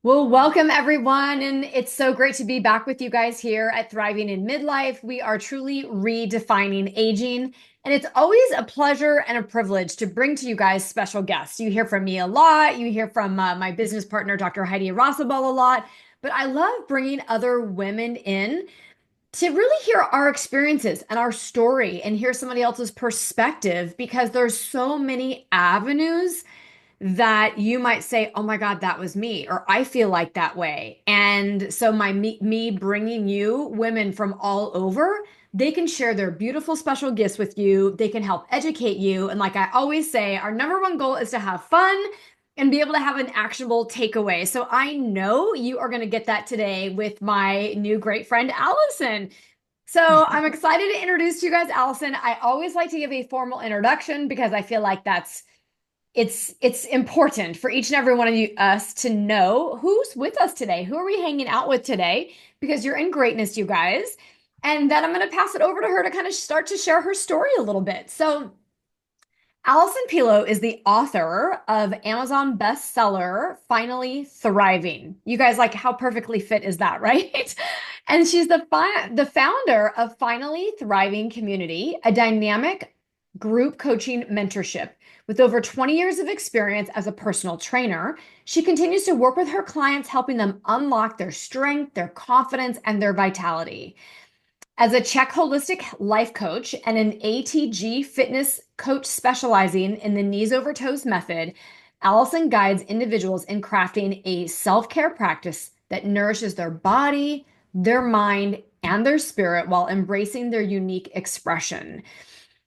Well, welcome everyone. And it's so great to be back with you guys here at Thriving in Midlife. We are truly redefining aging. And it's always a pleasure and a privilege to bring to you guys special guests. You hear from me a lot. You hear from my business partner, Dr. Heidi Rossabel, a lot. But I love bringing other women in to really hear our experiences and our story and hear somebody else's perspective because there's so many avenues that you might say, "Oh my God, that was me," or "I feel like that way." And so me bringing you women from all over, they can share their beautiful special gifts with you. They can help educate you. And like I always say, our number one goal is to have fun and be able to have an actionable takeaway. So I know you are going to get that today with my new great friend, Allison. So I'm excited to introduce to you guys, Allison. I always like to give a formal introduction because I feel like it's important for each and every one of us to know who's with us today. Who are we hanging out with today? Because you're in greatness, you guys. And then I'm going to pass it over to her to kind of start to share her story a little bit. So Allison Pilo is the author of Amazon bestseller Finally Thriving. You guys, like, how perfectly fit is that, right? And she's the founder of Finally Thriving Community, a dynamic group coaching mentorship. With over 20 years of experience as a personal trainer, she continues to work with her clients, helping them unlock their strength, their confidence, and their vitality. As a Czech holistic life coach and an ATG fitness coach specializing in the knees over toes method, Allison guides individuals in crafting a self care practice that nourishes their body, their mind, and their spirit while embracing their unique expression.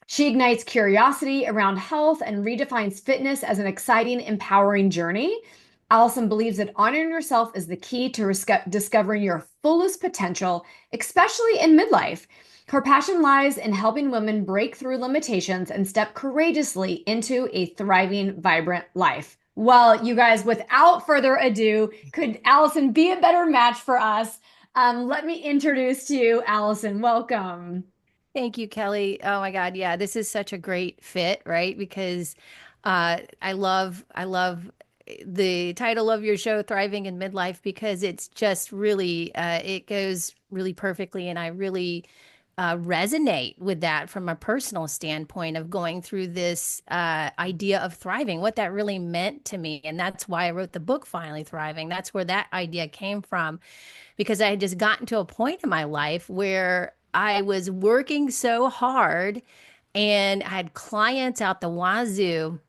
She ignites curiosity around health and redefines fitness as an exciting, empowering journey. Allison believes that honoring yourself is the key to discovering your fullest potential, especially in midlife. Her passion lies in helping women break through limitations and step courageously into a thriving, vibrant life. Well, you guys, without further ado, could Allison be a better match for us? Let me introduce to you, Allison. Welcome. Thank you, Kelly. Oh my God. Yeah, this is such a great fit, right? Because I love the title of your show, Thriving in Midlife, because it's just really it goes really perfectly, and I really resonate with that from a personal standpoint of going through this idea of thriving, what that really meant to me. And that's why I wrote the book, Finally Thriving. That's where that idea came from, because I had just gotten to a point in my life where I was working so hard and I had clients out the wazoo,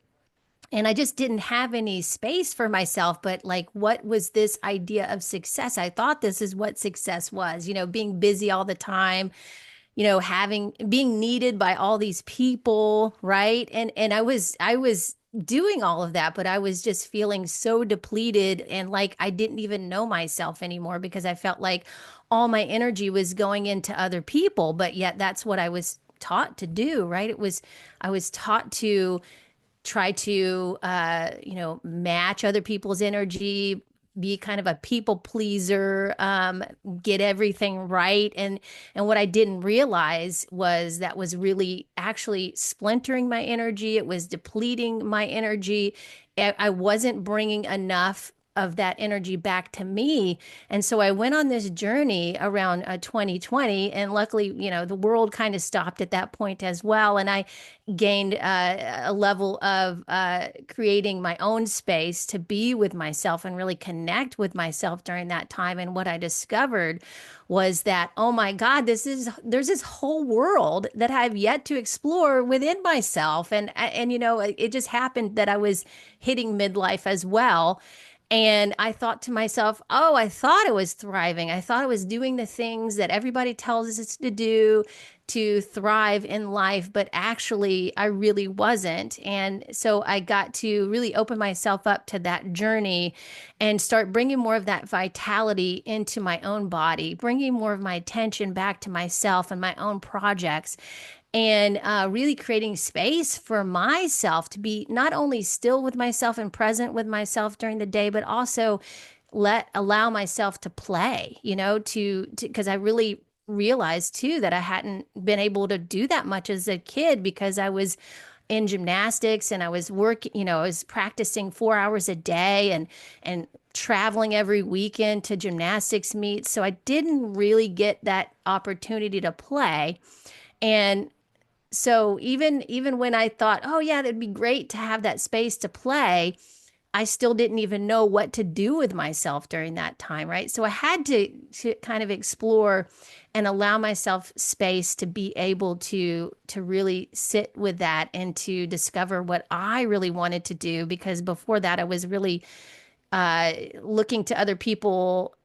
and I just didn't have any space for myself. But like, what was this idea of success? I thought this is what success was, being busy all the time, having being needed by all these people, right? And I was doing all of that, but I was just feeling so depleted and like I didn't even know myself anymore because I felt like all my energy was going into other people, but yet that's what I was taught to do, right? I was taught to try to match other people's energy, be kind of a people pleaser, get everything right. And what I didn't realize was that was really actually splintering my energy. It was depleting my energy. I wasn't bringing enough of that energy back to me. And so I went on this journey around 2020, and luckily, the world kind of stopped at that point as well. And I gained a level of creating my own space to be with myself and really connect with myself during that time. And what I discovered was that, oh my God, there's this whole world that I've yet to explore within myself. And it just happened that I was hitting midlife as well. And I thought to myself, oh, I thought I was thriving. I thought I was doing the things that everybody tells us to do to thrive in life, but actually, I really wasn't. And so I got to really open myself up to that journey and start bringing more of that vitality into my own body, bringing more of my attention back to myself and my own projects, and really creating space for myself to be not only still with myself and present with myself during the day, but also allow myself to play, to because I really realized too that I hadn't been able to do that much as a kid because I was in gymnastics, and I was working, I was practicing 4 hours a day and traveling every weekend to gymnastics meets. So I didn't really get that opportunity to play. And so even when I thought, oh yeah, that'd be great to have that space to play, I still didn't even know what to do with myself during that time, right? So I had to kind of explore and allow myself space to be able to really sit with that and to discover what I really wanted to do, because before that I was really looking to other people.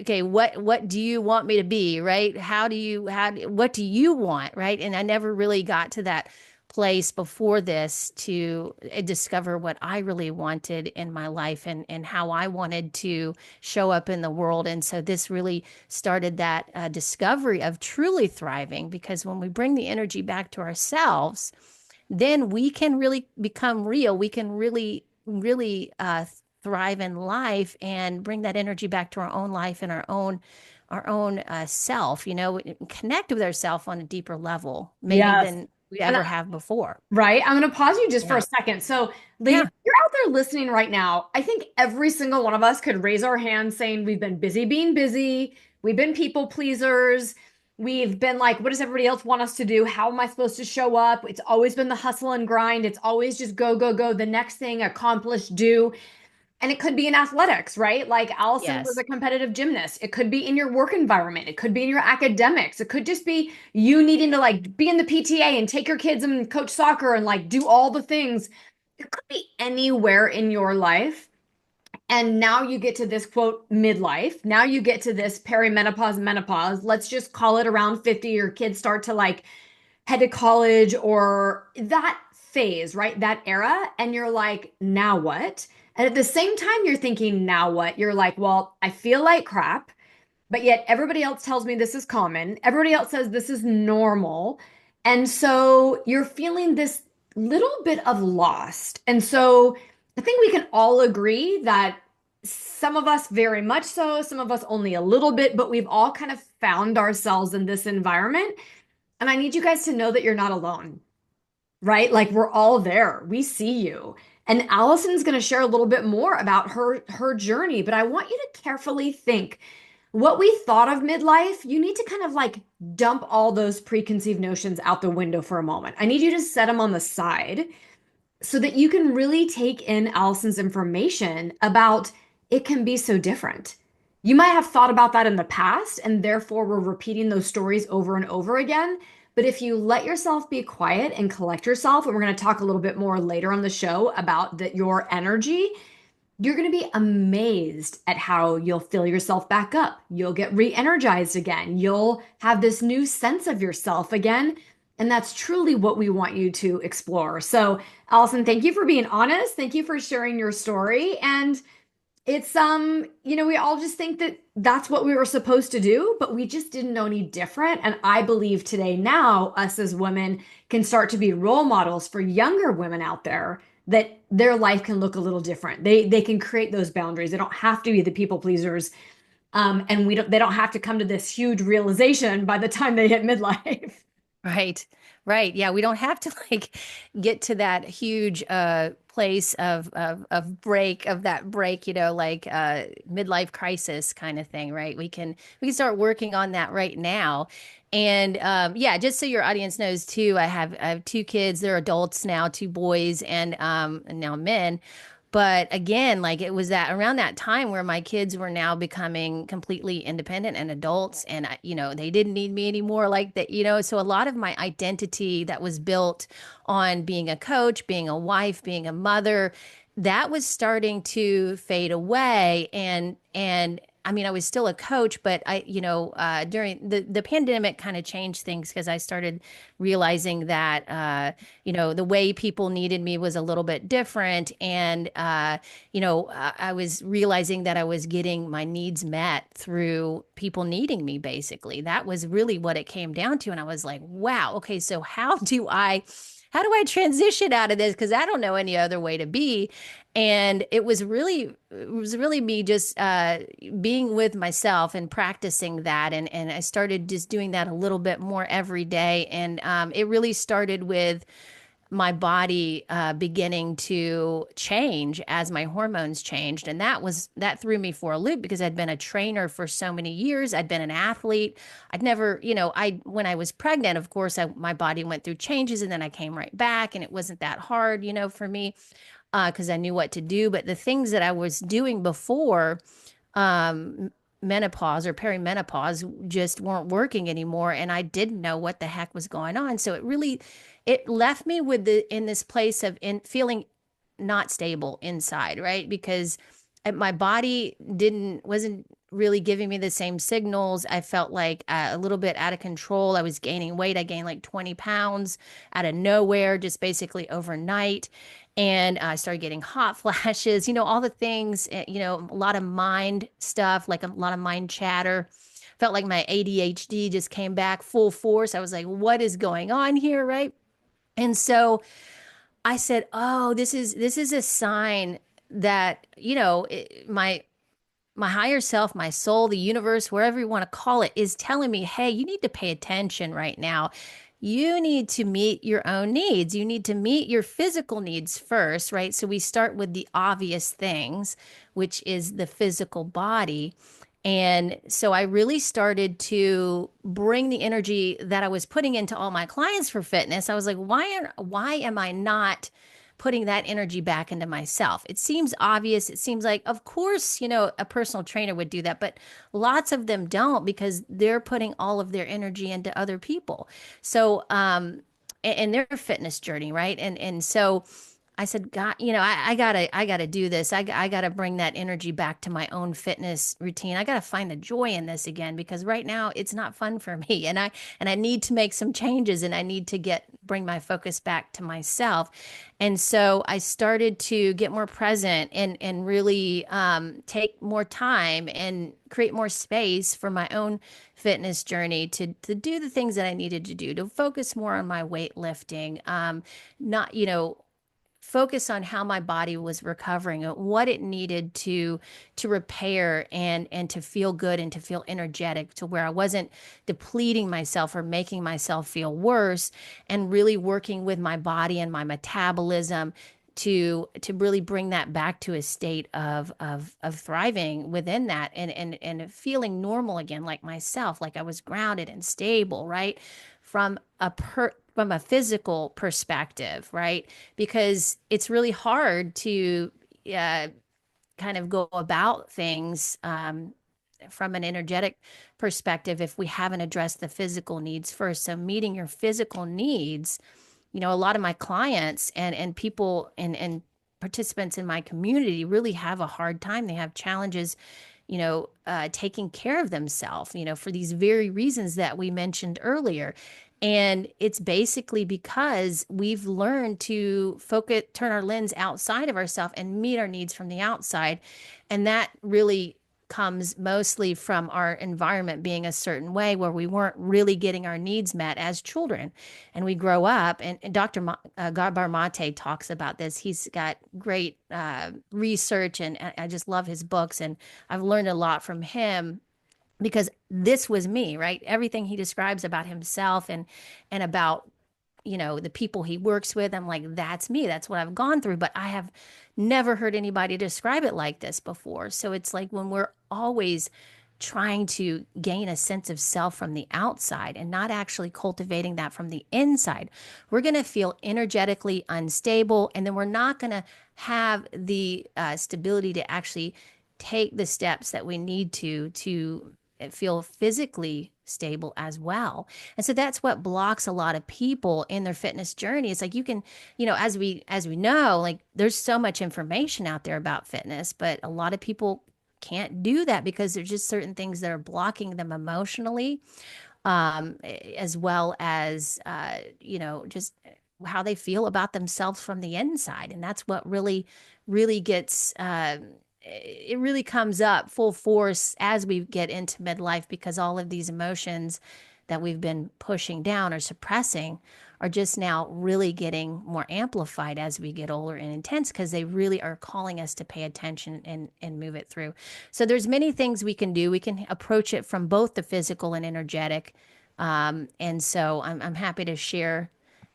Okay, what do you want me to be, right? What do you want, right? And I never really got to that place before this to discover what I really wanted in my life, and how I wanted to show up in the world. And so this really started that discovery of truly thriving, because when we bring the energy back to ourselves, then we can really become real. We can really thrive in life and bring that energy back to our own life and our own self, connect with ourself on a deeper level, maybe Yes. than we And ever have before. right. I'm going to pause you just for a Yeah. second. So, ladies, Yeah. if you're out there listening right now, I think every single one of us could raise our hands saying we've been busy being busy. We've been people pleasers. We've been like, what does everybody else want us to do? How am I supposed to show up? It's always been the hustle and grind. It's always just go, go, go. The next thing, accomplish, do. And it could be in athletics, right? Like Allison was Yes. a competitive gymnast. It could be in your work environment. It could be in your academics. It could just be you needing to like be in the PTA and take your kids and coach soccer and like do all the things. It could be anywhere in your life. And now you get to this quote midlife. Now you get to this perimenopause, menopause. Let's just call it around 50. Your kids start to like head to college or that phase, right? That era. And you're like, now what? And at the same time, you're thinking, now what? You're like, well, I feel like crap, but yet everybody else tells me this is common. Everybody else says this is normal. And so you're feeling this little bit of lost. And so I think we can all agree that some of us very much so, some of us only a little bit, but we've all kind of found ourselves in this environment. And I need you guys to know that you're not alone, right? Like we're all there. We see you. And Allison's going to share a little bit more about her journey, but I want you to carefully think what we thought of midlife. You need to kind of like dump all those preconceived notions out the window for a moment. I need you to set them on the side so that you can really take in Allison's information about it can be so different. You might have thought about that in the past, and therefore we're repeating those stories over and over again. But if you let yourself be quiet and collect yourself, and we're going to talk a little bit more later on the show about your energy, you're going to be amazed at how you'll fill yourself back up. You'll get re-energized again. You'll have this new sense of yourself again. And that's truly what we want you to explore. So, Allison, thank you for being honest. Thank you for sharing your story. And it's we all just think that that's what we were supposed to do, but we just didn't know any different. And I believe today now us as women can start to be role models for younger women out there that their life can look a little different. They can create those boundaries. They don't have to be the people pleasers. And they don't have to come to this huge realization by the time they hit midlife. Right. Right. Yeah, we don't have to like get to that huge place of that break, like midlife crisis kind of thing, right? We can start working on that right now. And yeah, just so your audience knows too, I have two kids, they're adults now, two boys and now men. But again, like it was that around that time where my kids were now becoming completely independent and adults, and they didn't need me anymore like that, so a lot of my identity that was built on being a coach, being a wife, being a mother, that was starting to fade away. And I mean, I was still a coach, but during the pandemic kind of changed things because I started realizing that, the way people needed me was a little bit different. And, I was realizing that I was getting my needs met through people needing me, basically. That was really what it came down to. And I was like, wow, okay, so how do I transition out of this? Because I don't know any other way to be. And it was really me just being with myself and practicing that. And I started just doing that a little bit more every day. And it really started with my body beginning to change as my hormones changed. And that threw me for a loop because I'd been a trainer for so many years. I'd been an athlete. I'd never, when I was pregnant, of course, my body went through changes and then I came right back and it wasn't that hard, for me because I knew what to do. But the things that I was doing before, um, menopause or perimenopause just weren't working anymore, and I didn't know what the heck was going on. So it left me with in this place of in feeling not stable inside, right? Because my body didn't wasn't really giving me the same signals. I felt like a little bit out of control. I was gaining weight. I gained like 20 pounds out of nowhere, just basically overnight. And I started getting hot flashes, all the things, a lot of mind stuff, like a lot of mind chatter. Felt like my ADHD just came back full force. I was like, what is going on here, right? And so I said, "Oh, this is a sign that, my higher self, my soul, the universe, wherever you want to call it, is telling me, hey, you need to pay attention right now. You need to meet your own needs. You need to meet your physical needs first, right? So we start with the obvious things, which is the physical body. And so I really started to bring the energy that I was putting into all my clients for fitness. I was like, why am I not putting that energy back into myself? It seems obvious. It seems like, of course, a personal trainer would do that, but lots of them don't because they're putting all of their energy into other people. So, and their fitness journey, right? And so I said, God, I gotta do this. I gotta bring that energy back to my own fitness routine. I gotta find the joy in this again because right now it's not fun for me, and I need to make some changes, and I need to bring my focus back to myself. And so I started to get more present and really take more time and create more space for my own fitness journey to do the things that I needed to do, to focus more on my weightlifting, not, focus on how my body was recovering, what it needed to repair and to feel good and to feel energetic, to where I wasn't depleting myself or making myself feel worse, and really working with my body and my metabolism to really bring that back to a state of thriving within that, and feeling normal again, like myself, like I was grounded and stable, right? From a physical perspective, right? Because it's really hard to uh, kind of go about things from an energetic perspective if we haven't addressed the physical needs first. So meeting your physical needs, a lot of my clients and people and participants in my community really have a hard time. They have challenges, taking care of themselves, for these very reasons that we mentioned earlier. And it's basically because we've learned to focus, turn our lens outside of ourselves and meet our needs from the outside. And that really comes mostly from our environment being a certain way where we weren't really getting our needs met as children. And we grow up, and Dr. Garbar Mate talks about this. He's got great research, and I just love his books. And I've learned a lot from him because this was me, right? Everything he describes about himself and about the people he works with, I'm like, that's me. That's what I've gone through, but I have never heard anybody describe it like this before. So it's like when we're always trying to gain a sense of self from the outside and not actually cultivating that from the inside, we're going to feel energetically unstable, and then we're not going to have the stability to actually take the steps that we need to feel physically stable as well. And so that's what blocks a lot of people in their fitness journey. It's like you can, as we know, like there's so much information out there about fitness, but a lot of people can't do that because there's just certain things that are blocking them emotionally, as well as just how they feel about themselves from the inside. And that's what really gets it really comes up full force as we get into midlife, because all of these emotions that we've been pushing down or suppressing are just now really getting more amplified as we get older and intense, because they really are calling us to pay attention and move it through. So there's many things we can do. We can approach it from both the physical and energetic. And so I'm happy to share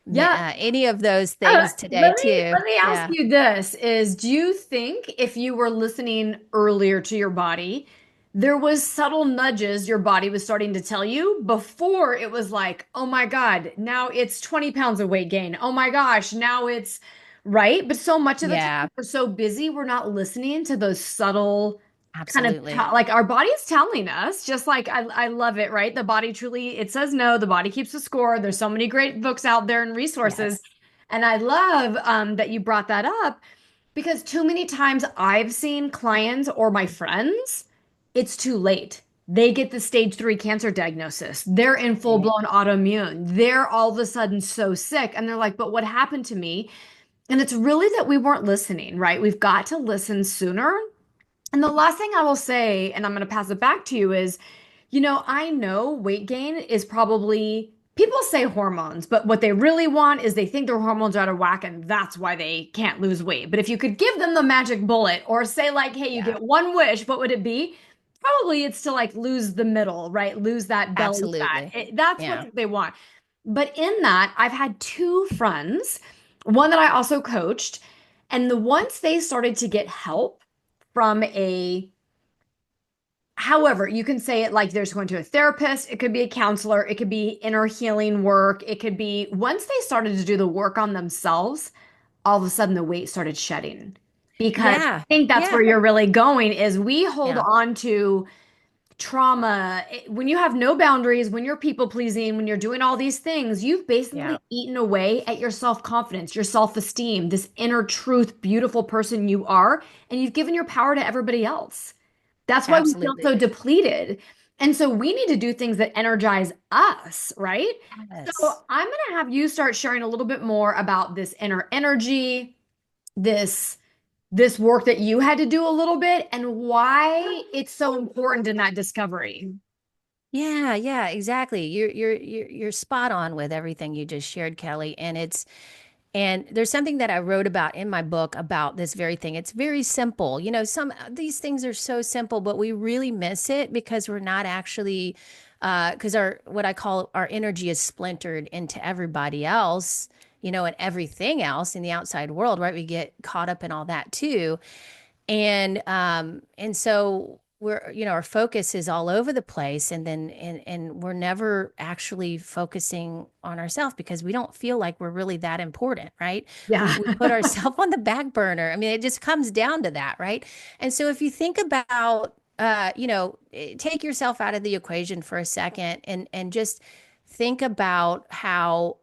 Yeah. any of those things today too. Let me ask Yeah. you this is do you think if you were listening earlier to your body, there was subtle nudges your body was starting to tell you before it was like, oh my God, now it's 20 pounds of weight gain. Oh my gosh, now it's right. But so much of the time Yeah, we're so busy, we're not listening to those subtle kind of absolutely. like our body's telling us, just like I love it, right? The body truly, it says no, the body keeps the score. There's so many great books out there and resources. Yes. And I love that you brought that up because too many times I've seen clients or my friends, it's too late. They get the stage 3 cancer diagnosis. They're in full Right. blown autoimmune. They're all of a sudden so sick. And they're like, but what happened to me? And it's really that we weren't listening, right? We've got to listen sooner. And the last thing I will say, and I'm going to pass it back to you, is I know weight gain is probably, people say hormones, but what they really want is they think their hormones are out of whack and that's why they can't lose weight. But if you could give them the magic bullet or say, like, hey, you Yeah, get one wish, what would it be? Probably it's to like lose the middle, right? Lose that belly fat. absolutely. That's what Yeah. they want. But in that, I've had two friends, one that I also coached, and once they started to get help from a however, you can say it like there's going to a therapist, it could be a counselor, it could be inner healing work, it could be once they started to do the work on themselves, all of a sudden the weight started shedding. Because I Yeah. think that's Yeah. where you're really going is we hold Yeah. on to trauma. When you have no boundaries, when you're people pleasing, when you're doing all these things, you've basically Yeah. eaten away at your self-confidence, your self-esteem, this inner truth, beautiful person you are, and you've given your power to everybody else. That's why we feel Absolutely. so depleted. And so we need to do things that energize us, right? So Yes. I'm going to have you start sharing a little bit more about this inner energy, this this work that you had to do a little bit and why it's so important in that discovery. Yeah, yeah, exactly. You're spot on with everything you just shared, Kelly. And there's something that I wrote about in my book about this very thing. It's very simple. Some these things are so simple, but we really miss it because we're not actually because our what I call our energy is splintered into everybody else, and everything else in the outside world, right? We get caught up in all that too. And so we're, our focus is all over the place, and we're never actually focusing on ourselves because we don't feel like we're really that important, right? we Yeah. we put ourselves on the back burner. I mean, it just comes down to that, right? And so if you think about take yourself out of the equation for a second and just think about how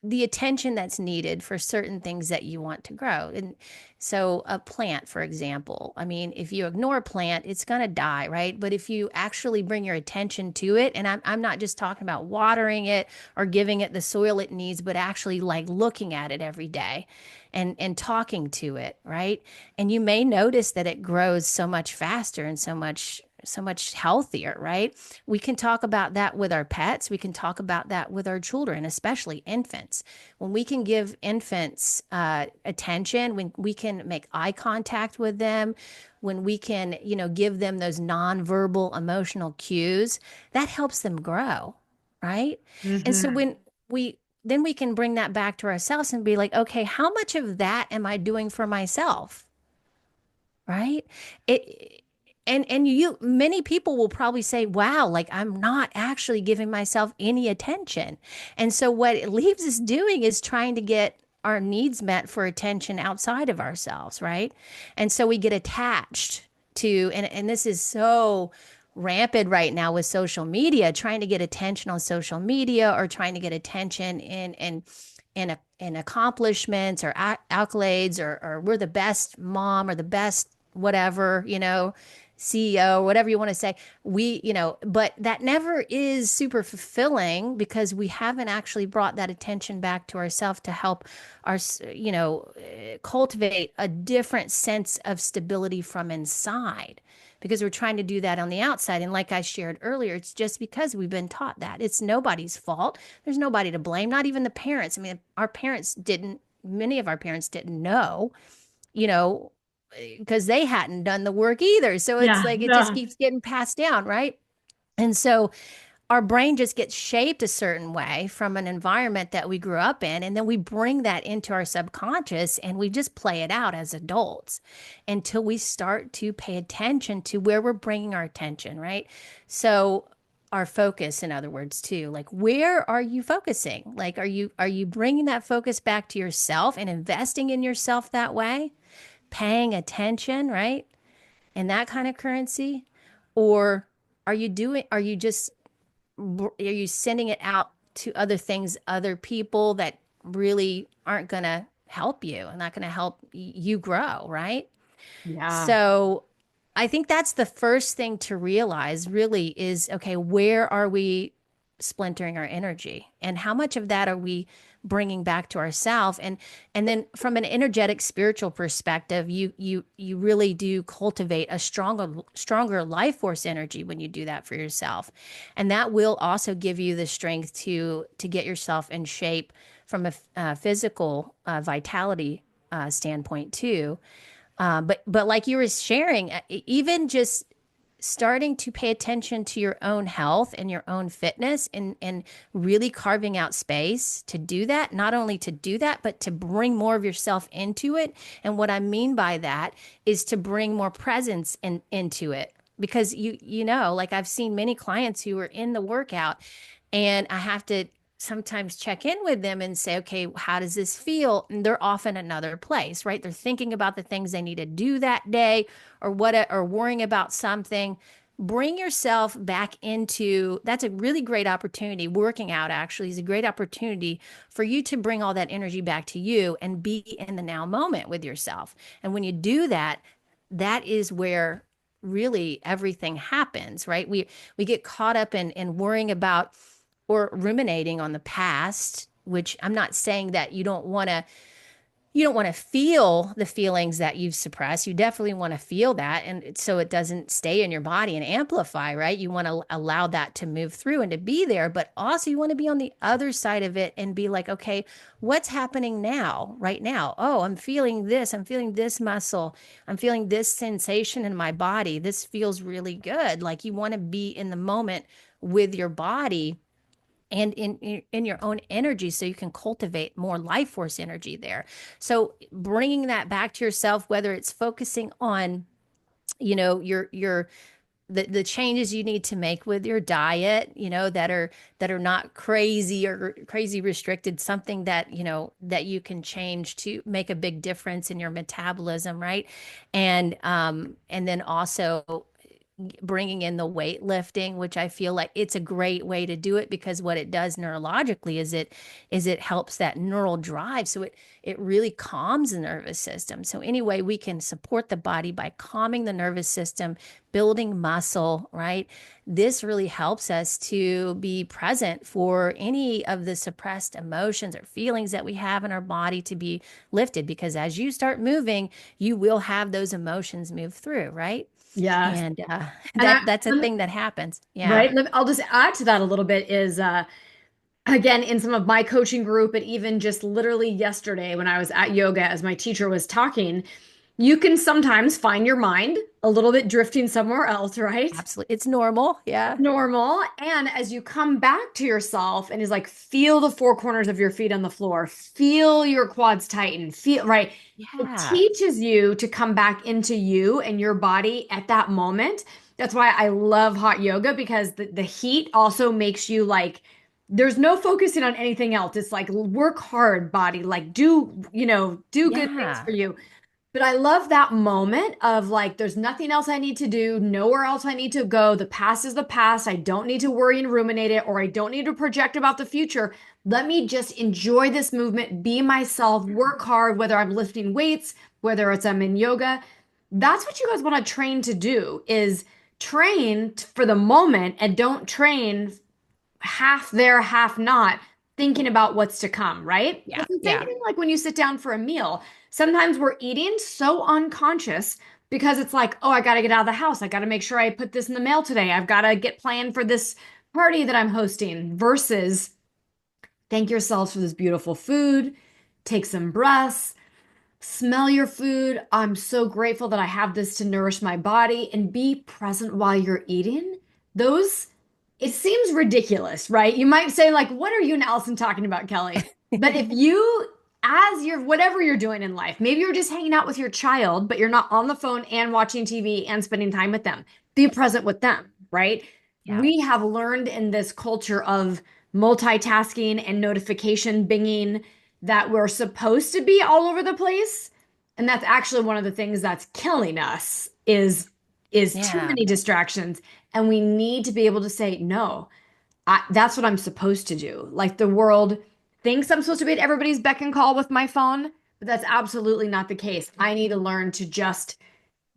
the attention that's needed for certain things that you want to grow. And so a plant, for example, I mean, if you ignore a plant, it's going to die, right? But if you actually bring your attention to it, and I'm not just talking about watering it or giving it the soil it needs, but actually like looking at it every day and talking to it, right? And you may notice that it grows so much faster and so much healthier, right? We can talk about that with our pets. We can talk about that with our children, especially infants. When we can give infants attention, when we can make eye contact with them, when we can, give them those nonverbal emotional cues, that helps them grow, right? And so Hmm. we can bring that back to ourselves and be like, okay, how much of that am I doing for myself? Right? It and you many people will probably say, wow, like I'm not actually giving myself any attention. And so what it leaves us doing is trying to get our needs met for attention outside of ourselves, right? And so we get attached to, and this is so rampant right now with social media, trying to get attention on social media or trying to get attention in accomplishments or accolades, or we're the best mom or the best whatever, CEO, whatever you want to say. But that never is super fulfilling because we haven't actually brought that attention back to ourselves to help our, cultivate a different sense of stability from inside. Because we're trying to do that on the outside. And like I shared earlier, it's just because we've been taught that. It's nobody's fault. There's nobody to blame, not even the parents. I mean, many of our parents didn't know, you know, because they hadn't done the work either. So it's Yeah. like it just Yeah. keeps getting passed down, right? And so our brain just gets shaped a certain way from an environment that we grew up in. And then we bring that into our subconscious and we just play it out as adults until we start to pay attention to where we're bringing our attention, right? So, our focus, in other words, too, like where are you focusing? Like, are you bringing that focus back to yourself and investing in yourself that way, paying attention, right? And that kind of currency? Or are you just are you sending it out to other things, other people that really aren't going to help you and not going to help you grow, right? Yeah. So I think that's the first thing to realize really is okay, where are we splintering our energy and how much of that are we bringing back to ourselves? And then from an energetic spiritual perspective, you really do cultivate a stronger life force energy when you do that for yourself. And that will also give you the strength to get yourself in shape from a physical vitality standpoint too. But like you were sharing, even just starting to pay attention to your own health and your own fitness and really carving out space to do that, not only to do that, but to bring more of yourself into it. And what I mean by that is to bring more presence into it. Because you know, like I've seen many clients who are in the workout and I have to sometimes check in with them and say, okay, how does this feel? And they're off in another place, right? They're thinking about the things they need to do that day or what, or worrying about something. Bring yourself back into that's a really great opportunity. Working out actually is a great opportunity for you to bring all that energy back to you and be in the now moment with yourself. And when you do that, that is where really everything happens, right? We get caught up in worrying about or ruminating on the past, which I'm not saying that you don't want to feel the feelings that you've suppressed. You definitely want to feel that and so it doesn't stay in your body and amplify, right? You want to allow that to move through and to be there, but also you want to be on the other side of it and be like, okay, what's happening now, right now? Oh, I'm feeling this. I'm feeling this muscle. I'm feeling this sensation in my body. This feels really good. Like you want to be in the moment with your body and in your own energy so you can cultivate more life force energy there. So bringing that back to yourself, whether it's focusing on your the changes you need to make with your diet, that are not crazy or crazy restricted, something that that you can change to make a big difference in your metabolism, right? And then also bringing in the weightlifting, which I feel like it's a great way to do it because what it does neurologically is it helps that neural drive. So it really calms the nervous system. So anyway, we can support the body by calming the nervous system, building muscle, right? This really helps us to be present for any of the suppressed emotions or feelings that we have in our body to be lifted because as you start moving, you will have those emotions move through, right? Yes. And And that's a thing that happens. Yeah, right. I'll just add to that a little bit is again in some of my coaching group and even just literally yesterday when I was at yoga as my teacher was talking, you can sometimes find your mind a little bit drifting somewhere else, right? absolutely. It's normal. Yeah. Normal. And as you come back to yourself and is like, feel the four corners of your feet on the floor, feel your quads tighten, feel right. It Yeah. teaches you to come back into you and your body at that moment. That's why I love hot yoga because the heat also makes you like, there's no focusing on anything else. It's like work hard, body, like do good things Yeah. for you. But I love that moment of like, there's nothing else I need to do, nowhere else I need to go. The past is the past. I don't need to worry and ruminate it, or I don't need to project about the future. Let me just enjoy this movement, be myself, work hard, whether I'm lifting weights, whether it's I'm in yoga. That's what you guys want to train to do is train for the moment and don't train half there, half not, thinking about what's to come, right? Yeah. It's the same Yeah. thing like when you sit down for a meal. Sometimes we're eating so unconscious because it's like, oh, I got to get out of the house. I got to make sure I put this in the mail today. I've got to get planned for this party that I'm hosting versus thank yourselves for this beautiful food, take some breaths, smell your food. I'm so grateful that I have this to nourish my body and be present while you're eating. Those it seems ridiculous, right? You might say, like, what are you and Allison talking about, Kelly? But if you, as you're, whatever you're doing in life, maybe you're just hanging out with your child, but you're not on the phone and watching TV and spending time with them, be present with them, right? Yeah. We have learned in this culture of multitasking and notification binging that we're supposed to be all over the place. And that's actually one of the things that's killing us is too Yeah. many distractions. And we need to be able to say, no, that's what I'm supposed to do. Like the world thinks I'm supposed to be at everybody's beck and call with my phone, but that's absolutely not the case. I need to learn to just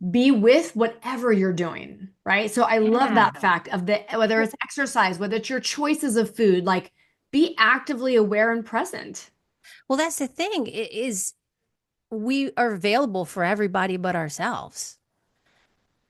be with whatever you're doing, right? So I love Yeah. that fact of the whether it's exercise, whether it's your choices of food, like be actively aware and present. Well, that's the thing is we are available for everybody but ourselves.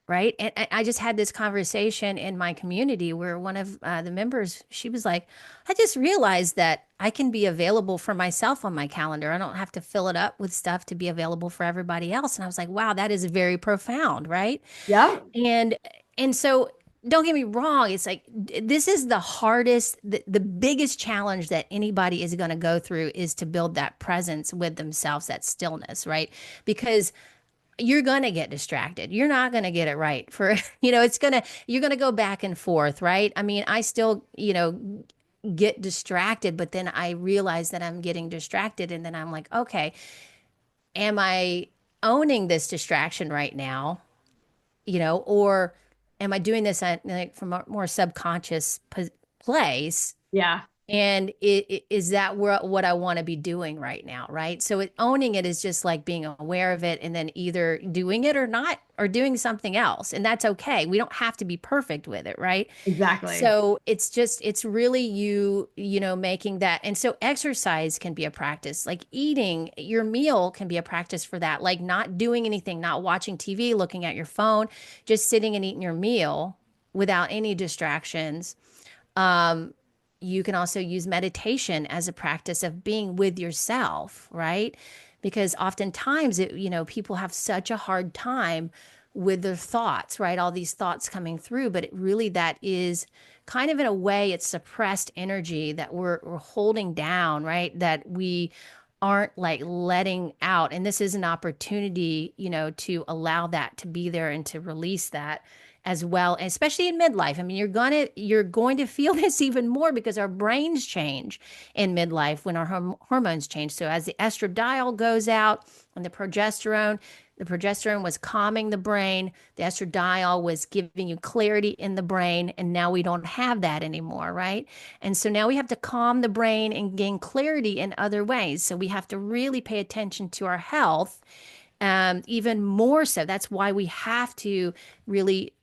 Right. And I just had this conversation in my community where one of the members, she was like, I just realized that I can be available for myself on my calendar. I don't have to fill it up with stuff to be available for everybody else. And I was like, wow, that is very profound. Right. Yep. And, and so don't get me wrong. It's like, this is the hardest, the biggest challenge that anybody is going to go through is to build that presence with themselves, that stillness. Right. Because you're going to get distracted. You're not going to get it right for, you're going to go back and forth, right? I mean, I still, get distracted, but then I realize that I'm getting distracted. And then I'm like, okay, am I owning this distraction right now? Or am I doing this like from a more subconscious place? Yeah. And is that what I want to be doing right now, right? So owning it is just like being aware of it and then either doing it or not, or doing something else. And that's okay. We don't have to be perfect with it, right? Exactly. So it's really making that. And so exercise can be a practice. Like eating your meal can be a practice for that. Like not doing anything, not watching TV, looking at your phone, just sitting and eating your meal without any distractions. Um, you can also use meditation as a practice of being with yourself, right? Because oftentimes people have such a hard time with their thoughts, right? All these thoughts coming through, but that is kind of in a way it's suppressed energy that we're holding down, right? That we aren't like letting out. And this is an opportunity, to allow that to be there and to release that as well, especially in midlife. I mean, you're going to feel this even more because our brains change in midlife when our hormones change. So as the estradiol goes out and the progesterone was calming the brain, the estradiol was giving you clarity in the brain, and now we don't have that anymore, right? And so now we have to calm the brain and gain clarity in other ways. So we have to really pay attention to our health, even more so. That's why we have to really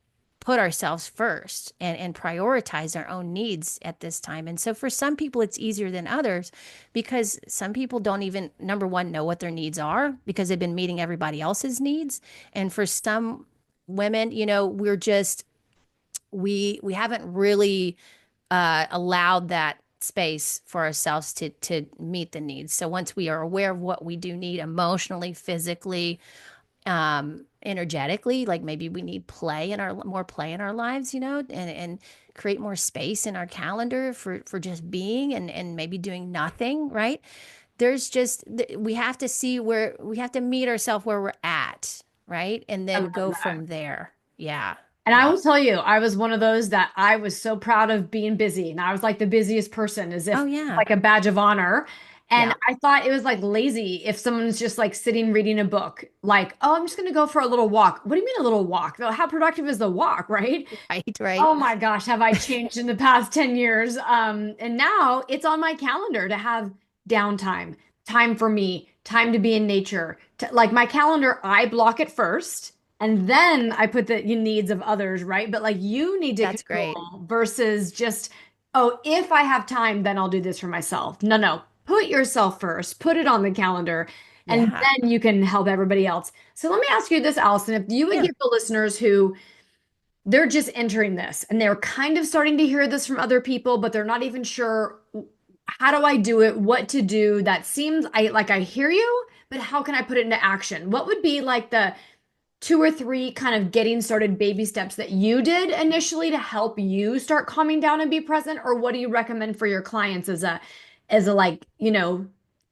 put ourselves first and prioritize our own needs at this time. And so for some people, it's easier than others because some people don't even, number one, know what their needs are because they've been meeting everybody else's needs. And for some women, we're just, we haven't really allowed that space for ourselves to meet the needs. So once we are aware of what we do need emotionally, physically, energetically, like maybe we need more play in our lives, and create more space in our calendar for just being and maybe doing nothing, right? There's just we have to see where we have to meet ourselves where we're at, right? And I then love go that. from there. Yeah. And I Yeah. will tell you, I was one of those that I was so proud of being busy. And I was like the busiest person, as Oh if yeah. like a badge of honor. And Yeah. I thought it was like lazy if someone's just like sitting reading a book, like, oh, I'm just going to go for a little walk. What do you mean a little walk? Though, how productive is the walk, right? Right, right. Oh my gosh, have I changed in the past 10 years? And now it's on my calendar to have downtime, time for me, time to be in nature. Like my calendar, I block it first and then I put the needs of others, right? But like you need to That's great. control versus just, oh, if I have time, then I'll do this for myself. No, no, put yourself first, put it on the calendar, and Yeah. then you can help everybody else. So let me ask you this, Allison, if you would Sure. give the listeners who they're just entering this and they're kind of starting to hear this from other people, but they're not even sure how do I do it, what to do. That seems I hear you, but how can I put it into action? What would be like the two or three kind of getting started baby steps that you did initially to help you start calming down and be present? Or what do you recommend for your clients as a like,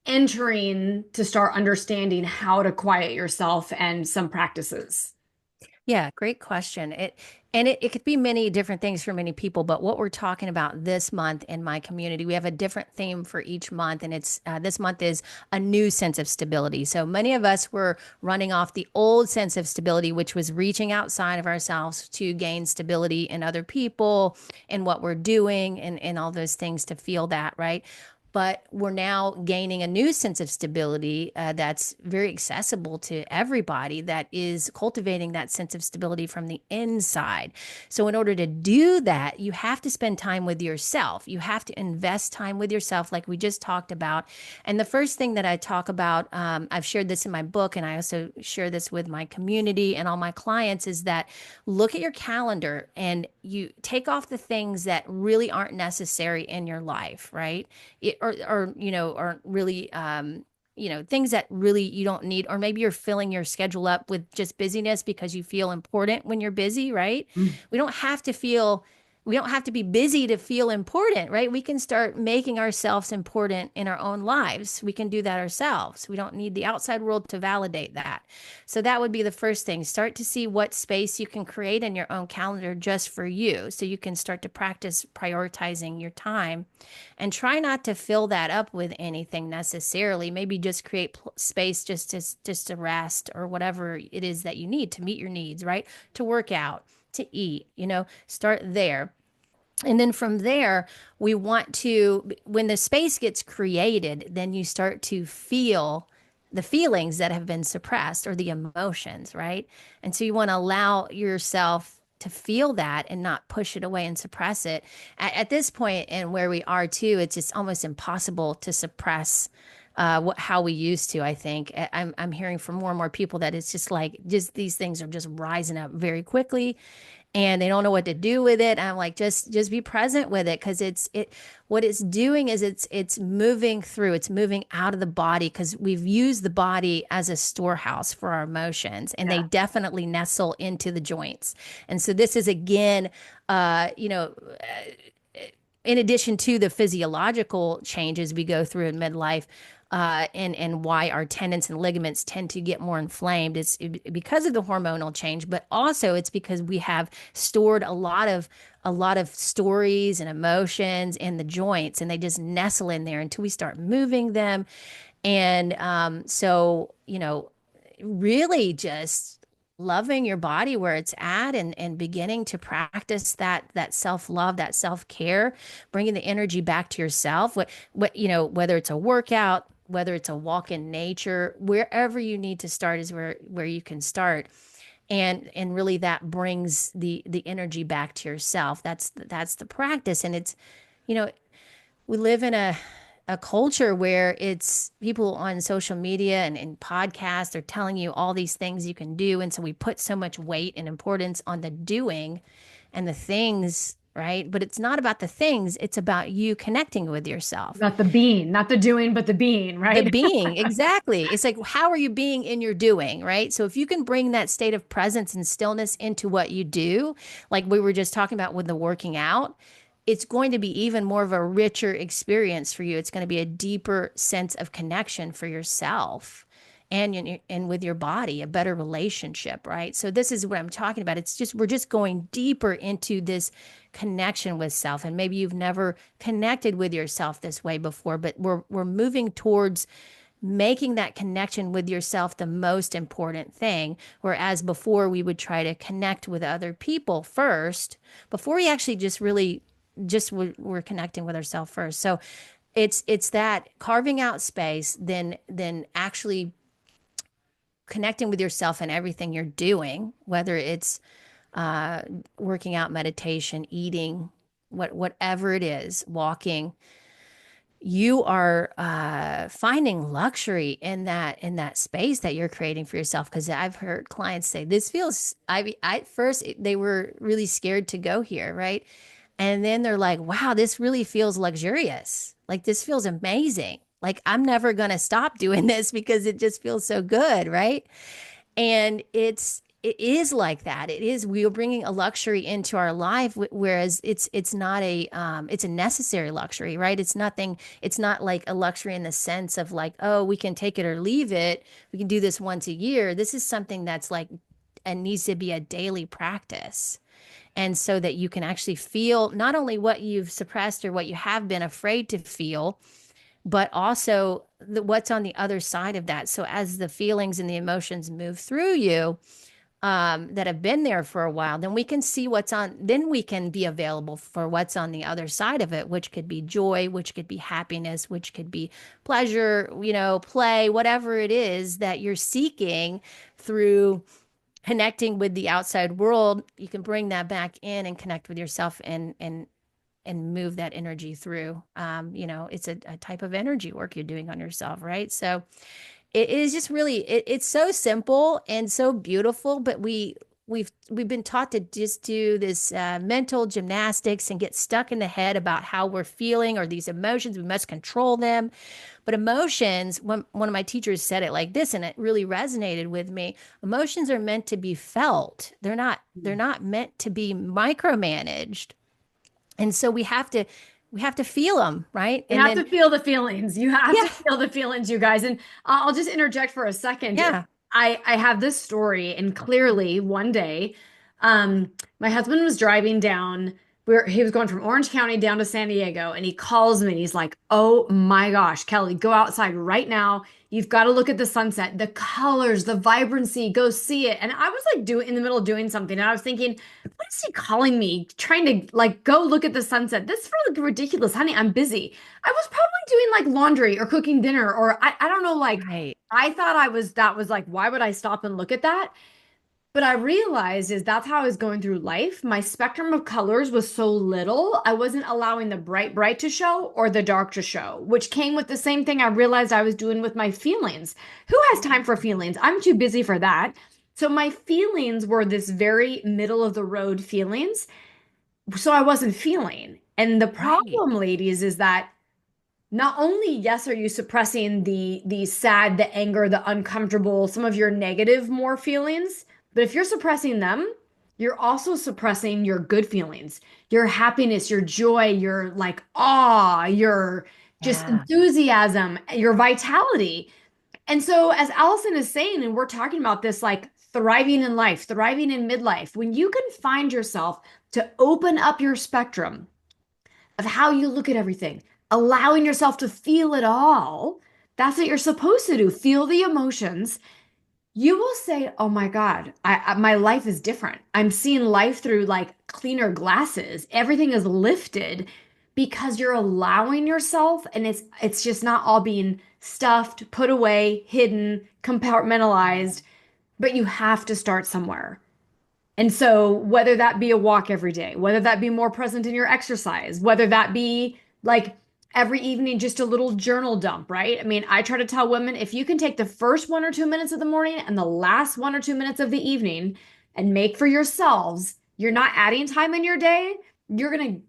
entering to start understanding how to quiet yourself and some practices? Yeah, great question. It could be many different things for many people, but what we're talking about this month in my community, we have a different theme for each month, and it's this month is a new sense of stability. So many of us were running off the old sense of stability, which was reaching outside of ourselves to gain stability in other people and what we're doing and all those things to feel that, right? But we're now gaining a new sense of stability that's very accessible to everybody, that is cultivating that sense of stability from the inside. So, in order to do that, you have to spend time with yourself. You have to invest time with yourself, like we just talked about. And the first thing that I talk about, I've shared this in my book, and I also share this with my community and all my clients, is that look at your calendar and you take off the things that really aren't necessary in your life, right? Or aren't really things that really you don't need, or maybe you're filling your schedule up with just busyness because you feel important when you're busy, right? Mm. we don't have to feel we don't have to be busy to feel important, right? We can start making ourselves important in our own lives. We can do that ourselves. We don't need the outside world to validate that. So that would be the first thing. Start to see what space you can create in your own calendar just for you, so you can start to practice prioritizing your time, and try not to fill that up with anything necessarily. Maybe just create space just to rest, or whatever it is that you need to meet your needs, right? To work out, to eat, start there. And then from there, we want to, when the space gets created, then you start to feel the feelings that have been suppressed, or the emotions, right? And so you want to allow yourself to feel that and not push it away and suppress it. At this point, and where we are too, it's just almost impossible to suppress how we used to. I think I'm hearing from more and more people that it's just like, just these things are just rising up very quickly, and they don't know what to do with it. I'm like, just be present with it, because what it's doing is it's moving through, it's moving out of the body, because we've used the body as a storehouse for our emotions, and they Yeah. definitely nestle into the joints. And so this is again, in addition to the physiological changes we go through in midlife, and why our tendons and ligaments tend to get more inflamed. It's because of the hormonal change, but also it's because we have stored a lot of stories and emotions in the joints, and they just nestle in there until we start moving them. And so, really just loving your body where it's at, and beginning to practice that self-love, that self-care, bringing the energy back to yourself. Whether it's a workout, whether it's a walk in nature, wherever you need to start is where you can start. And really that brings the energy back to yourself. That's the practice. And it's, you know, we live in a culture where it's people on social media and podcasts are telling you all these things you can do. And so we put so much weight and importance on the doing and the things, right? But it's not about the things, it's about you connecting with yourself. Not the being, not the doing, but the being, The right? being, exactly. It's like, how are you being in your doing, right? So if you can bring that state of presence and stillness into what you do, like we were just talking about with the working out, it's going to be even more of a richer experience for you. It's going to be a deeper sense of connection for yourself and with your body, a better relationship, right? So this is what I'm talking about. It's just, we're just going deeper into this connection with self. And maybe you've never connected with yourself this way before, but we're moving towards making that connection with yourself the most important thing. Whereas before we would try to connect with other people first, before we actually just really just we're connecting with ourselves first. So it's that carving out space, then actually connecting with yourself and everything you're doing, whether it's uh, working out, meditation, eating, whatever it is, walking. You are finding luxury in that space that you're creating for yourself. Because I've heard clients say this feels. I at first they were really scared to go here, right? And then they're like, wow, this really feels luxurious. Like this feels amazing. Like I'm never going to stop doing this because it just feels so good, right? And it is like that. It is, we are bringing a luxury into our life, whereas it's not a it's a necessary luxury, right? It's nothing. It's not like a luxury in the sense of like, oh, we can take it or leave it. We can do this once a year. This is something that's like, and needs to be a daily practice. And so that you can actually feel not only what you've suppressed or what you have been afraid to feel, but also what's on the other side of that. So as the feelings and the emotions move through you, that have been there for a while, then we can see what's on, then we can be available for what's on the other side of it, which could be joy, which could be happiness, which could be pleasure, play, whatever it is that you're seeking through connecting with the outside world. You can bring that back in and connect with yourself and move that energy through. It's a type of energy work you're doing on yourself, right? So it is just really, it's so simple and so beautiful, but we've been taught to just do this mental gymnastics and get stuck in the head about how we're feeling or these emotions. We must control them. But emotions, one of my teachers said it like this, and it really resonated with me. Emotions are meant to be felt. They're not meant to be micromanaged. And so we have to feel them, right? You And have then to feel the feelings. You have to yeah, feel the feelings, you guys. And I'll just interject for a second. yeah. I have this story, and clearly one day, my husband was driving down. He was going from Orange County down to San Diego, and he calls me and he's like, "Oh my gosh, Kelly, go outside right now. You've got to look at the sunset, the colors, the vibrancy. Go see it." And I was like doing in the middle of doing something, and I was thinking, what is he calling me? Trying to like go look at the sunset. This is really ridiculous, honey. I'm busy. I was probably doing like laundry or cooking dinner, or I don't know, like Right. I thought that was like, why would I stop and look at that? But I realized is that's how I was going through life. My spectrum of colors was so little, I wasn't allowing the bright to show or the dark to show, which came with the same thing I realized I was doing with my feelings. Who has time for feelings? I'm too busy for that. So my feelings were this very middle of the road feelings. So I wasn't feeling. And the Right. problem, ladies, is that not only, yes, are you suppressing the sad, the anger, the uncomfortable, some of your negative more feelings, but if you're suppressing them, you're also suppressing your good feelings, your happiness, your joy, your like awe, your just Yeah. enthusiasm, your vitality. And so, as Allison is saying, and we're talking about this like thriving in life, thriving in midlife, when you can find yourself to open up your spectrum of how you look at everything, allowing yourself to feel it all. That's what you're supposed to do. Feel the emotions. You will say, "Oh my God, my life is different. I'm seeing life through like cleaner glasses. Everything is lifted because you're allowing yourself, and it's just not all being stuffed, put away, hidden, compartmentalized, but you have to start somewhere." And so, whether that be a walk every day, whether that be more present in your exercise, whether that be like every evening, just a little journal dump, right? I mean, I try to tell women if you can take the first 1 or 2 minutes of the morning and the last 1 or 2 minutes of the evening and make for yourselves, you're not adding time in your day.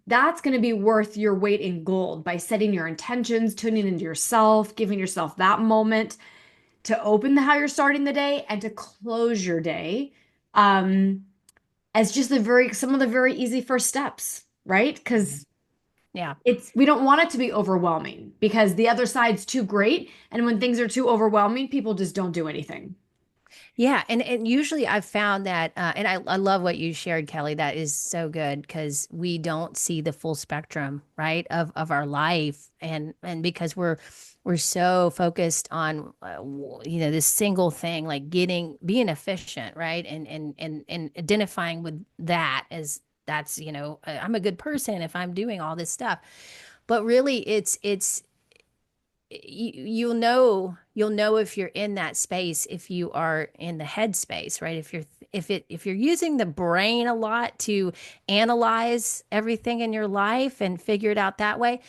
That's gonna be worth your weight in gold by setting your intentions, tuning into yourself, giving yourself that moment to open how you're starting the day and to close your day. Um, as just some of the very easy first steps, right? Because Yeah. we don't want it to be overwhelming because the other side's too great. And when things are too overwhelming, people just don't do anything. Yeah, and usually I've found that, and I love what you shared, Kelly. That is so good because we don't see the full spectrum, right, of our life, and because we're so focused on, this single thing, like being efficient, right, and identifying with that as that's, I'm a good person if I'm doing all this stuff, but really it's you'll know if you're in that space if you are in the head space, right? If you're using the brain a lot to analyze everything in your life and figure it out that way,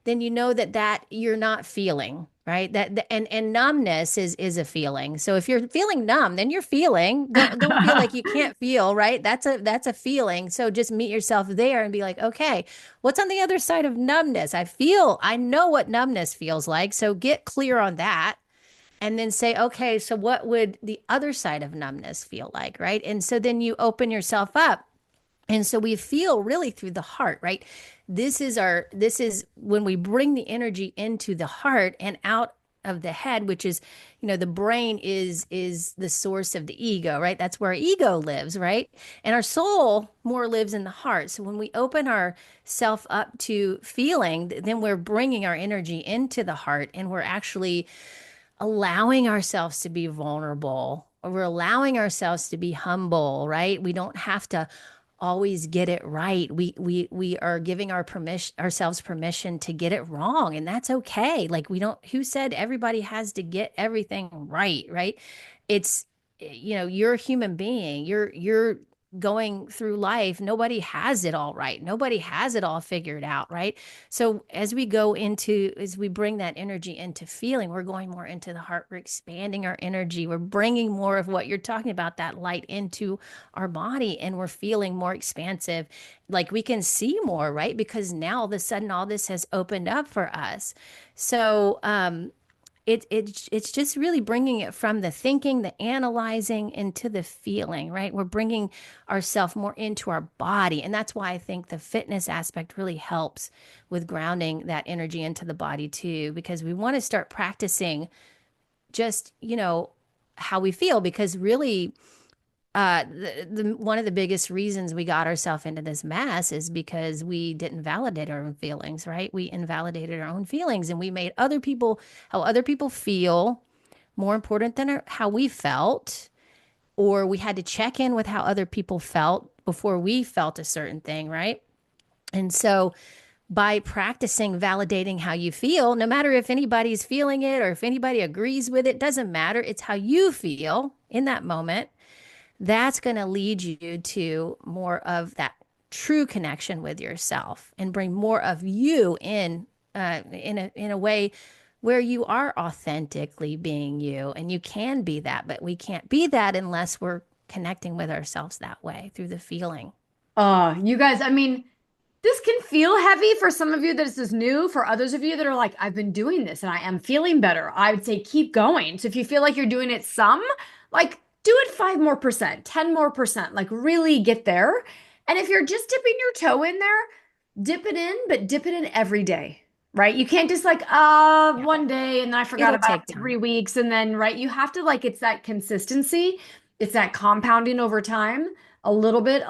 then you know that you're not feeling, right? And numbness is a feeling. So if you're feeling numb, then you're feeling. Don't feel like you can't feel, right? That's a feeling. So just meet yourself there and be like, okay, what's on the other side of numbness? I know what numbness feels like. So get clear on that and then say, okay, so what would the other side of numbness feel like, right? And so then you open yourself up. And so we feel really through the heart, right? This is when we bring the energy into the heart and out of the head, which is, the brain is the source of the ego, right? That's where our ego lives, right? And our soul more lives in the heart. So when we open our self up to feeling, then we're bringing our energy into the heart, and we're actually allowing ourselves to be vulnerable, or we're allowing ourselves to be humble, right? We don't have to always get it right. We are giving ourselves permission to get it wrong, and that's okay. Like, we don't, who said everybody has to get everything right, right? It's, you're a human being. You're going through life. Nobody has it all right. Nobody has it all figured out, right? So as we bring that energy into feeling, we're going more into the heart. We're expanding our energy. We're bringing more of what you're talking about, that light, into our body, and we're feeling more expansive. Like, we can see more, right? Because now all of a sudden all this has opened up for us. So, it's just really bringing it from the thinking, the analyzing, into the feeling, right? We're bringing ourselves more into our body, and that's why I think the fitness aspect really helps with grounding that energy into the body too, because we want to start practicing just, how we feel, because really, one of the biggest reasons we got ourselves into this mess is because we didn't validate our own feelings, right? We invalidated our own feelings, and we made how other people feel more important than how we felt, or we had to check in with how other people felt before we felt a certain thing, right? And so by practicing validating how you feel, no matter if anybody's feeling it or if anybody agrees with it, doesn't matter. It's how you feel in that moment. That's going to lead you to more of that true connection with yourself, and bring more of you in a way where you are authentically being you, and you can be that. But we can't be that unless we're connecting with ourselves that way through the feeling. You guys, I mean, this can feel heavy for some of you that this is new. For others of you that are like, I've been doing this and I am feeling better, I would say keep going. So if you feel like you're doing it some, like do it 5 more percent, 10 more percent, like really get there. And if you're just dipping your toe in there, dip it in, but dip it in every day, right? You can't just like, Yeah. one day and then I forgot It'll about take it for time. 3 weeks. And then, right, you have to like, it's that consistency, it's that compounding over time, a little bit.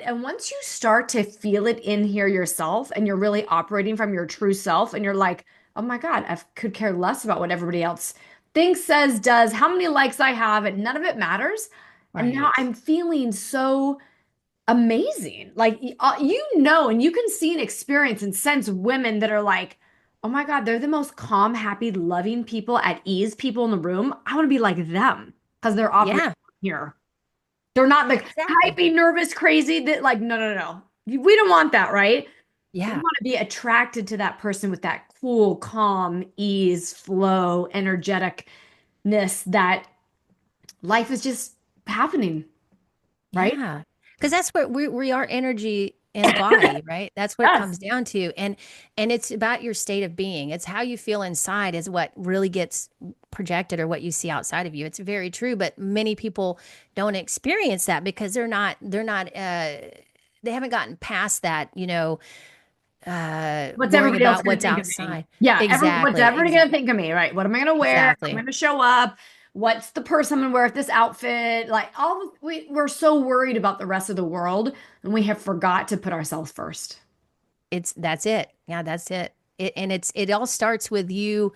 And once you start to feel it in here yourself and you're really operating from your true self and you're like, oh my God, I could care less about what everybody else thinks, says, does, how many likes I have, and none of it matters. And now Right. I'm feeling so amazing. Like, and you can see and experience and sense women that are like, oh my God, they're the most calm, happy, loving people, at ease people in the room. I want to be like them because they're operating Yeah, here. They're not like exactly. hypey, nervous, crazy. That like, no, no, no. We don't want that, right? We Yeah. want to be attracted to that person with that cool, calm, ease, flow, energeticness that life is just happening, right? Yeah. Because that's where we are, energy in a body, right? That's what it Yes. comes down to. And it's about your state of being. It's how you feel inside is what really gets projected, or what you see outside of you. It's very true, but many people don't experience that because they haven't gotten past that, What's worrying everybody else about going to what's think of me? outside. Yeah, what's Exactly. everybody going to Exactly. think of me, right? What am I going to wear? I'm Exactly. going to show up. What's the purse I'm going to wear with this outfit? Like we're so worried about the rest of the world, and we have forgot to put ourselves first. That's it. Yeah, that's it. It all starts with you,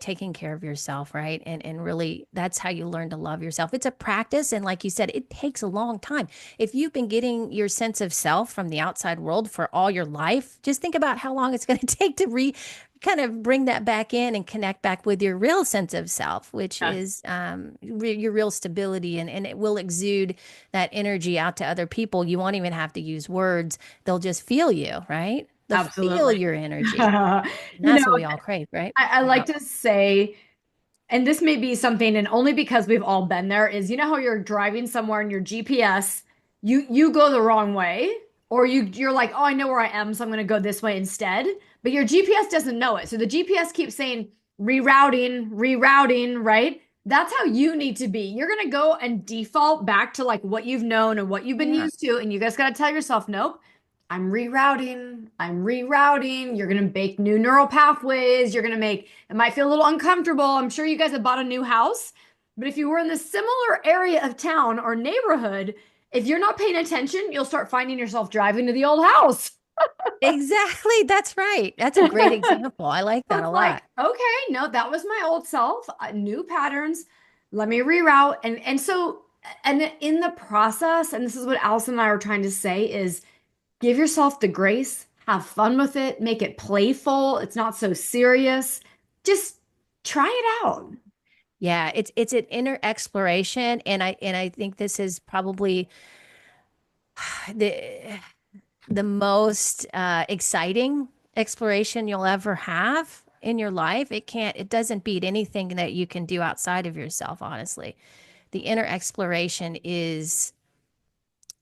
taking care of yourself, right? And really, that's how you learn to love yourself. It's a practice, and like you said, it takes a long time. If you've been getting your sense of self from the outside world for all your life, just think about how long it's going to take to kind of bring that back in and connect back with your real sense of self, which Yes, is your real stability, and it will exude that energy out to other people. You won't even have to use words. They'll just feel you, right? They'll feel absolutely. your energy. And You know, that's what we all crave, right? I Yeah. like to say, and this may be something, and only because we've all been there, is you know how you're driving somewhere and your GPS, you go the wrong way, or you're like, oh, I know where I am, so I'm going to go this way instead. But your GPS doesn't know it. So the GPS keeps saying rerouting, right? That's how you need to be. You're going to go and default back to like what you've known and what you've been Yeah. used to. And you guys got to tell yourself, nope, I'm rerouting. I'm rerouting. You're going to make new neural pathways. You're going to make, it might feel a little uncomfortable. I'm sure you guys have bought a new house, but if you were in the similar area of town or neighborhood, if you're not paying attention, you'll start finding yourself driving to the old house. Exactly. That's right. That's a great example. I like So that a it's like, lot. okay, no, that was my old self, new patterns. Let me reroute. And so, and in the process, and this is what Allison and I were trying to say, is give yourself the grace, have fun with it, make it playful. It's not so serious. Just try it out. Yeah, it's an inner exploration, and I think this is probably the the most exciting exploration you'll ever have in your life. It doesn't beat anything that you can do outside of yourself, honestly. The inner exploration is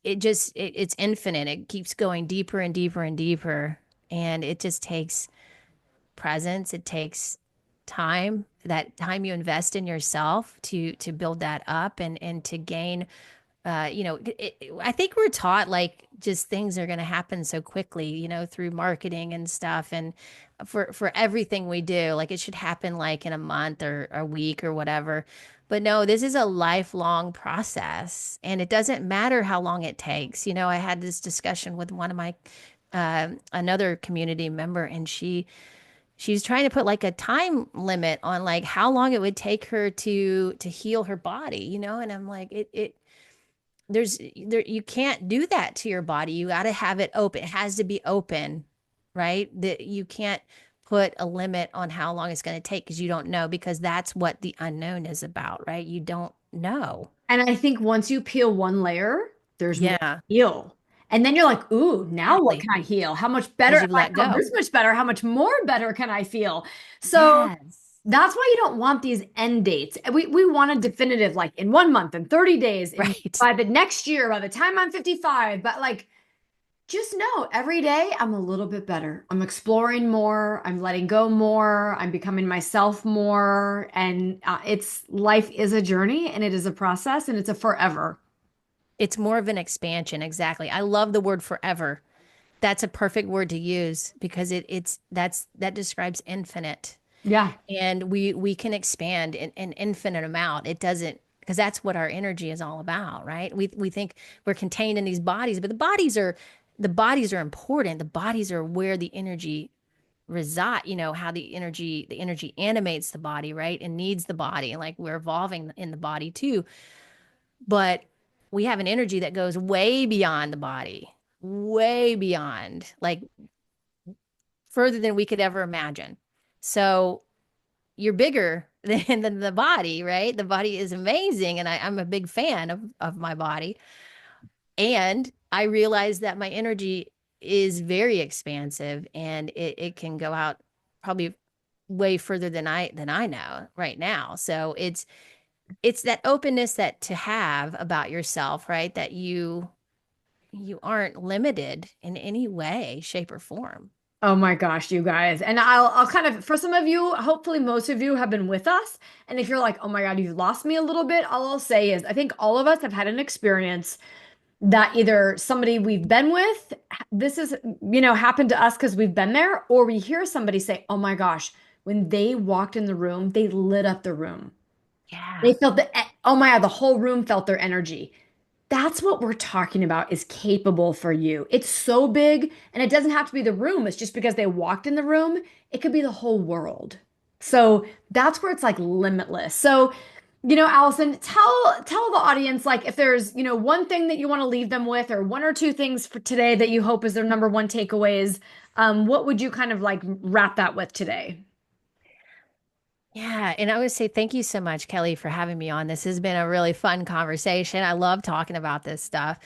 it's infinite. It keeps going deeper and deeper and deeper, and it just takes presence. It takes time, that time you invest in yourself to build that up and to gain I think we're taught like just things are going to happen so quickly, through marketing and stuff. And for everything we do, like it should happen like in a month or a week or whatever. But no, this is a lifelong process, and it doesn't matter how long it takes. I had this discussion with one of my another community member, and she's trying to put like a time limit on like how long it would take her to heal her body, and I'm like it there you can't do that to your body. You got to have it open. It has to be open, right? That you can't put a limit on how long it's going to take because you don't know, because that's what the unknown is about, right? You don't know. And I think once you peel one layer, there's more to Yeah, heal. And then you're like, ooh, now what exactly. can I heal? How much better? Because If you've I let felt go. this much better, how much more better can I feel? So Yes. that's why you don't want these end dates. We want a definitive, like in 1 month, in 30 days, in Right. by the next year, by the time I'm 55. But like, just know every day I'm a little bit better. I'm exploring more. I'm letting go more. I'm becoming myself more. And it's life is a journey and it is a process and it's a forever. It's more of an expansion. Exactly. I love the word forever. That's a perfect word to use because that describes infinite. Yeah. And we can expand an infinite amount. It doesn't, because that's what our energy is all about, right? We think we're contained in these bodies, but the bodies are important. The bodies are where the energy reside, how the energy animates the body, right? And needs the body. And like we're evolving in the body too. But we have an energy that goes way beyond the body, way beyond, like further than we could ever imagine. So you're bigger than the body, right? The body is amazing, and I'm a big fan of my body. And I realize that my energy is very expansive, and it can go out probably way further than I know right now. So it's that openness that to have about yourself, right? That you aren't limited in any way, shape, or form. Oh my gosh, you guys. And I'll kind of, for some of you, hopefully most of you have been with us. And if you're like, oh my God, you've lost me a little bit, all I'll say is I think all of us have had an experience that either somebody we've been with, this is, happened to us because we've been there, or we hear somebody say, oh my gosh, when they walked in the room, they lit up the room. Yeah. They felt oh my God, the whole room felt their energy. That's what we're talking about is capable for you. It's so big, and it doesn't have to be the room. It's just because they walked in the room, it could be the whole world. So that's where it's like limitless. So, Allison, tell the audience like if there's, one thing that you want to leave them with, or one or two things for today that you hope is their number one takeaways. What would you kind of like wrap that with today? Yeah, and I would say thank you so much, Kelly, for having me on. This has been a really fun conversation. I love talking about this stuff.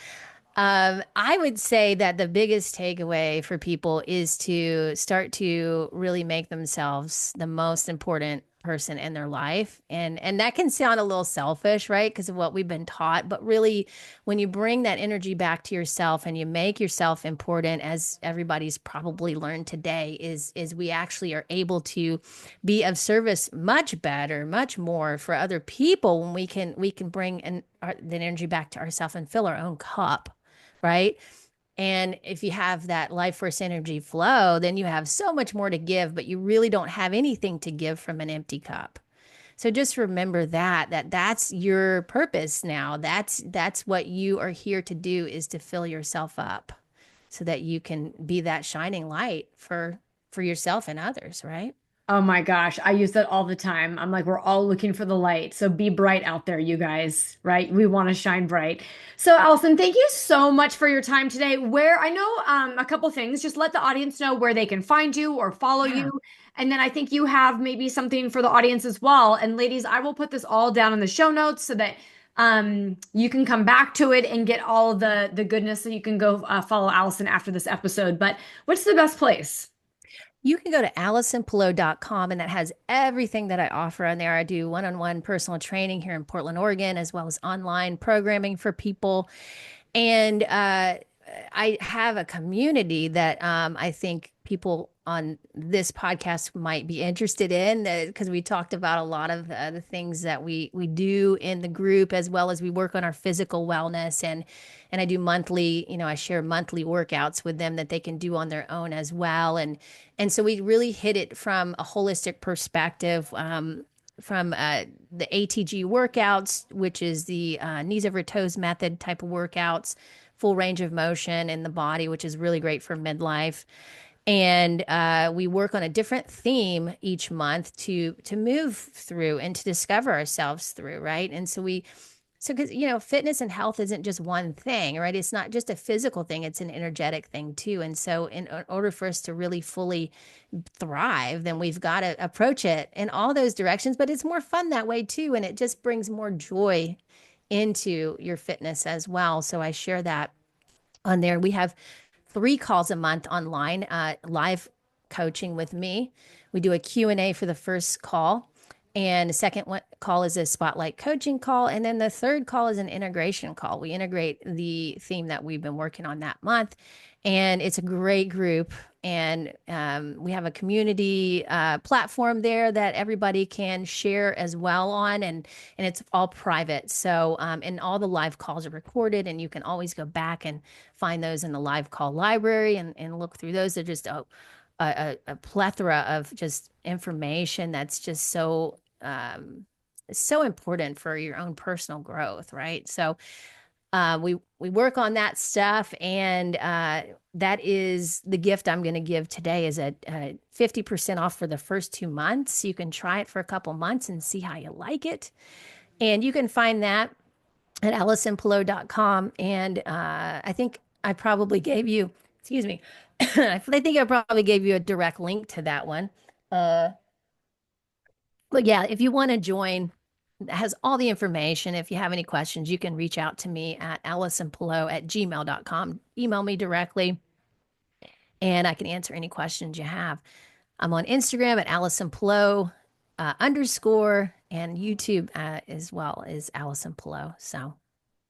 I would say that the biggest takeaway for people is to start to really make themselves the most important person in their life. And that can sound a little selfish, right? Because of what we've been taught. But really, when you bring that energy back to yourself and you make yourself important, as everybody's probably learned today, is we actually are able to be of service much better, much more for other people when we can bring the energy back to ourselves and fill our own cup, right? And if you have that life force energy flow, then you have so much more to give, but you really don't have anything to give from an empty cup. So just remember that's your purpose now. That's what you are here to do, is to fill yourself up so that you can be that shining light for yourself and others, right? Oh my gosh, I use that all the time. I'm like, we're all looking for the light. So be bright out there, you guys, right? We want to shine bright. So, Allison, thank you so much for your time today. Where I know a couple things, just let the audience know where they can find you or follow Yeah. you. And then I think you have maybe something for the audience as well. And ladies, I will put this all down in the show notes so that you can come back to it and get all the goodness so you can go follow Allison after this episode. But what's the best place? You can go to AllisonPillow.com, and that has everything that I offer on there. I do one-on-one personal training here in Portland, Oregon, as well as online programming for people. And I have a community that I think people on this podcast might be interested in, because we talked about a lot of the things that we do in the group, as well as we work on our physical wellness. And I do monthly, I share monthly workouts with them that they can do on their own as well. And so we really hit it from a holistic perspective. From the ATG workouts, which is the knees over toes method type of workouts, full range of motion in the body, which is really great for midlife. And we work on a different theme each month to move through and to discover ourselves through, right? And so because fitness and health isn't just one thing, right? It's not just a physical thing; it's an energetic thing too. And so, in order for us to really fully thrive, then we've got to approach it in all those directions. But it's more fun that way too, and it just brings more joy into your fitness as well. So I share that on there. We have 3 calls a month online, live coaching with me. We do a Q&A for the first call. And the second call is a spotlight coaching call. And then the third call is an integration call. We integrate the theme that we've been working on that month. And it's a great group. And we have a community platform there that everybody can share as well on. And it's all private. So, and all the live calls are recorded. And you can always go back and find those in the live call library and look through those. They're just a plethora of just information that's just so important for your own personal growth, right? So we work on that stuff, and that is the gift I'm going to give today is a 50% off for the first 2 months. You can try it for a couple months and see how you like it, and you can find that at AllisonPillow.com. And I think I probably gave you, excuse me, I think I probably gave you a direct link to that one. Uh, but yeah, if you want to join, it has all the information. If you have any questions, you can reach out to me at AllisonPillow@gmail.com. Email me directly, and I can answer any questions you have. I'm on Instagram at AllisonPillow underscore, and YouTube as well as Allison Pillow. So, and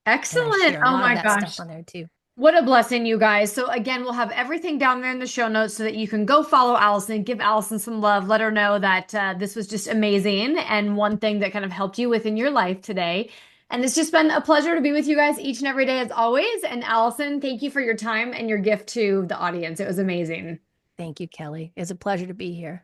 I Excellent. share a Oh lot of my that stuff gosh. on there too. What a blessing, you guys. So, again, we'll have everything down there in the show notes so that you can go follow Allison, give Allison some love, let her know that this was just amazing and one thing that kind of helped you within your life today. And it's just been a pleasure to be with you guys each and every day, as always. And Allison, thank you for your time and your gift to the audience. It was amazing. Thank you, Kelly. It's a pleasure to be here.